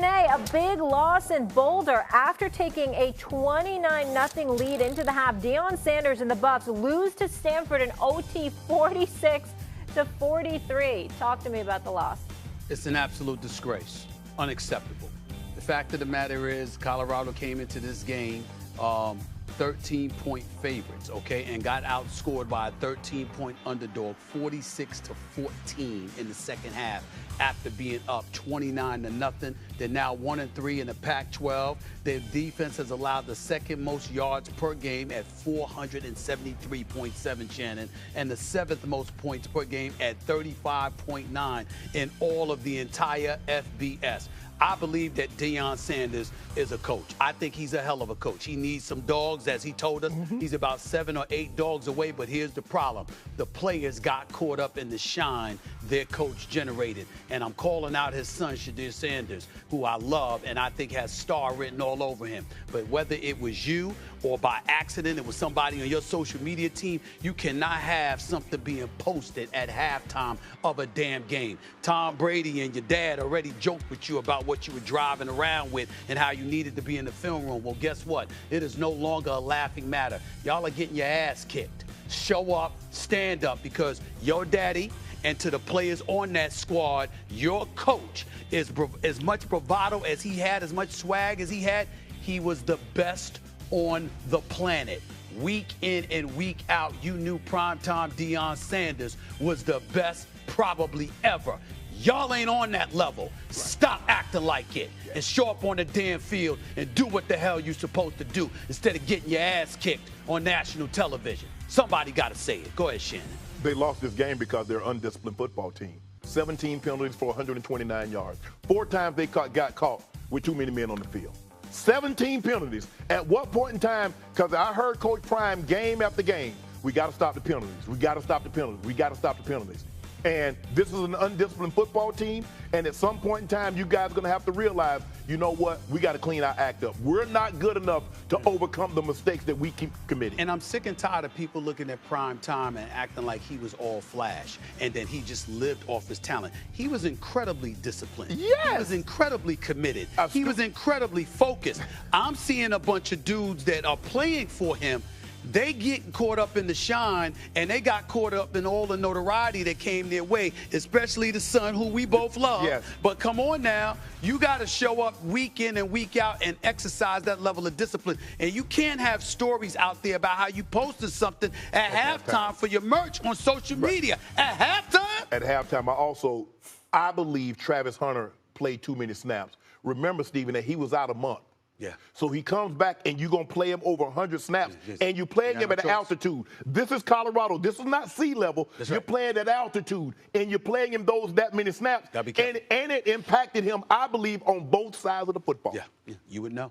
Stephen A., a big loss in Boulder after taking a 29-0 lead into the half. Deion Sanders and the Buffs lose to Stanford in OT 46-43. Talk to me about the loss. It's an absolute disgrace. Unacceptable. The fact of the matter is Colorado came into this game 13-point favorites, okay, and got outscored by a 13-point underdog, 46-14 in the second half after being up 29-0. They're now 1-3 in the Pac-12. Their defense has allowed the second most yards per game at 473.7, Shannon, and the seventh most points per game at 35.9 in all of the entire FBS. I believe that Deion Sanders is a coach. I think he's a hell of a coach. He needs some dogs, as he told us. He's about 7 or 8 dogs away, but here's the problem. The players got caught up in the shine their coach generated. And I'm calling out his son, Shadir Sanders, who I love and I think has star written all over him. But whether it was you or by accident, it was somebody on your social media team, you cannot have something being posted at halftime of a damn game. Tom Brady and your dad already joked with you about what you were driving around with and how you needed to be in the film room. Well, guess what? It is no longer a laughing matter. Y'all are getting your ass kicked. Show up, stand up, because your daddy, and to the players on that squad, your coach is as much bravado as he had, as much swag as he had. He was the best on the planet. Week in and week out, you knew primetime Deion Sanders was the best probably ever. Y'all ain't on that level. Right. Stop acting like it and show up on the damn field and do what the hell you're supposed to do instead of getting your ass kicked on national television. Somebody got to say it. Go ahead, Shannon. They lost this game because they're an undisciplined football team. 17 penalties for 129 yards. 4 times they got caught with too many men on the field. 17 penalties. At what point in time, because I heard Coach Prime game after game, we got to stop the penalties. We got to stop the penalties. We got to stop the penalties. And this is an undisciplined football team. And at some point in time, you guys are going to have to realize, you know what? We got to clean our act up. We're not good enough to overcome the mistakes that we keep committing. And I'm sick and tired of people looking at prime time and acting like he was all flash and then he just lived off his talent. He was incredibly disciplined. Yes. He was incredibly committed. He was incredibly focused. I'm seeing a bunch of dudes that are playing for him. They get caught up in the shine, and they got caught up in all the notoriety that came their way, especially the son who we both love. Yes. But come on now, you got to show up week in and week out and exercise that level of discipline. And you can't have stories out there about how you posted something at halftime for your merch on social media. At halftime? At halftime, I believe Travis Hunter played too many snaps. Remember, Stephen, that he was out a month. Yeah. So he comes back and you're going to play him over 100 snaps, and you're playing him at altitude. This is Colorado. This is not sea level. You're playing at altitude, and you're playing him that many snaps. And it impacted him, I believe, on both sides of the football. Yeah, you would know.